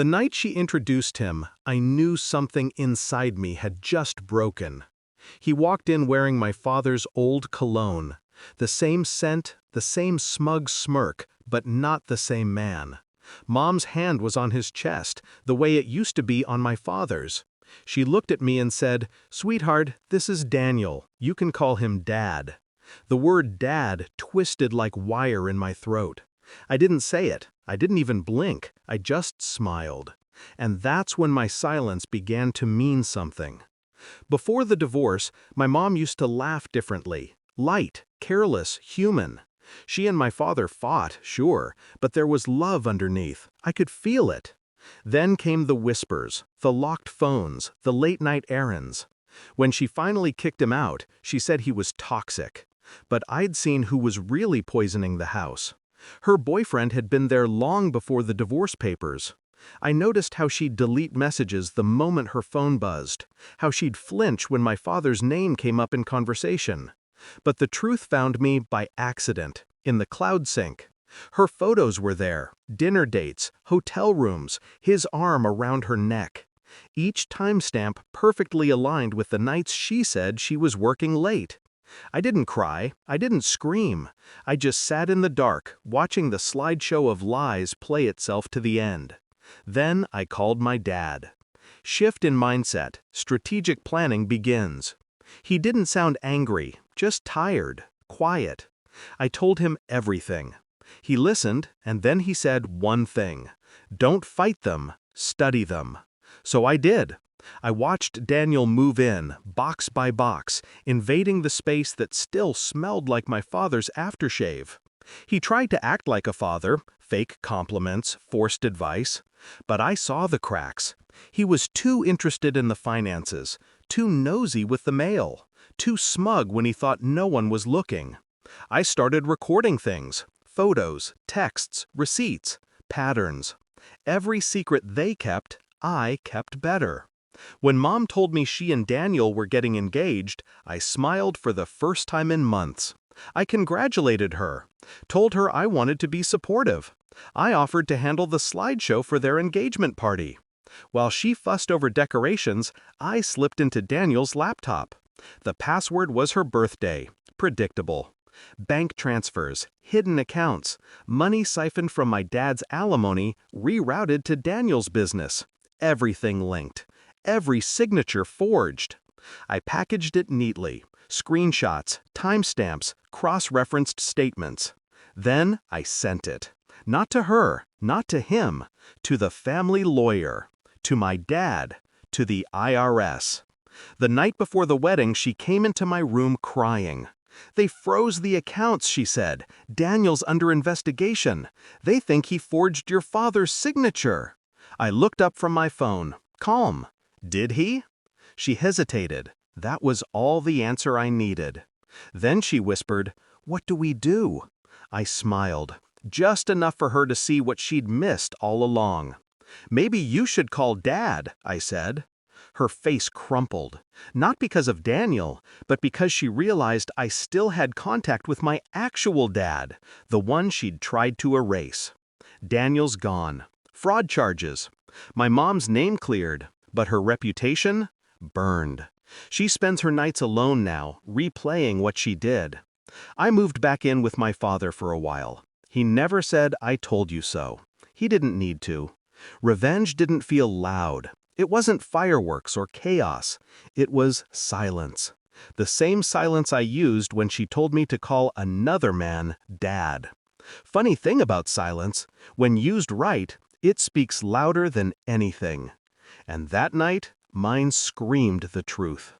The night she introduced him, I knew something inside me had just broken. He walked in wearing my father's old cologne. The same scent, the same smug smirk, but not the same man. Mom's hand was on his chest, the way it used to be on my father's. She looked at me and said, "Sweetheart, this is Daniel. You can call him Dad." The word Dad twisted like wire in my throat. I didn't say it. I didn't even blink. I just smiled. And that's when my silence began to mean something. Before the divorce, my mom used to laugh differently. Light, careless, human. She and my father fought, sure, but there was love underneath. I could feel it. Then came the whispers, the locked phones, the late-night errands. When she finally kicked him out, she said he was toxic. But I'd seen who was really poisoning the house. Her boyfriend had been there long before the divorce papers. I noticed how she'd delete messages the moment her phone buzzed, how she'd flinch when my father's name came up in conversation. But the truth found me by accident, in the cloud sync. Her photos were there, dinner dates, hotel rooms, his arm around her neck. Each timestamp perfectly aligned with the nights she said she was working late. I didn't cry, I didn't scream. I just sat in the dark, watching the slideshow of lies play itself to the end. Then I called my dad. Shift in mindset, strategic planning begins. He didn't sound angry, just tired, quiet. I told him everything. He listened, and then he said one thing. Don't fight them, study them. So I did. I watched Daniel move in, box by box, invading the space that still smelled like my father's aftershave. He tried to act like a father, fake compliments, forced advice. But I saw the cracks. He was too interested in the finances, too nosy with the mail, too smug when he thought no one was looking. I started recording things, photos, texts, receipts, patterns. Every secret they kept, I kept better. When Mom told me she and Daniel were getting engaged, I smiled for the first time in months. I congratulated her, told her I wanted to be supportive. I offered to handle the slideshow for their engagement party. While she fussed over decorations, I slipped into Daniel's laptop. The password was her birthday. Predictable. Bank transfers, hidden accounts, money siphoned from my dad's alimony, rerouted to Daniel's business. Everything linked. Every signature forged. I packaged it neatly. Screenshots, timestamps, cross-referenced statements. Then I sent it. Not to her, not to him, to the family lawyer, to my dad, to the IRS. The night before the wedding, she came into my room crying. "They froze the accounts," she said. "Daniel's under investigation. They think he forged your father's signature." I looked up from my phone, calm. "Did he?" She hesitated. That was all the answer I needed. Then she whispered, "What do we do?" I smiled, just enough for her to see what she'd missed all along. "Maybe you should call Dad," I said. Her face crumpled, not because of Daniel, but because she realized I still had contact with my actual dad, the one she'd tried to erase. Daniel's gone. Fraud charges. My mom's name cleared, but her reputation burned. She spends her nights alone now, replaying what she did. I moved back in with my father for a while. He never said, "I told you so." He didn't need to. Revenge didn't feel loud. It wasn't fireworks or chaos. It was silence. The same silence I used when she told me to call another man Dad. Funny thing about silence, when used right, it speaks louder than anything. And that night, mine screamed the truth.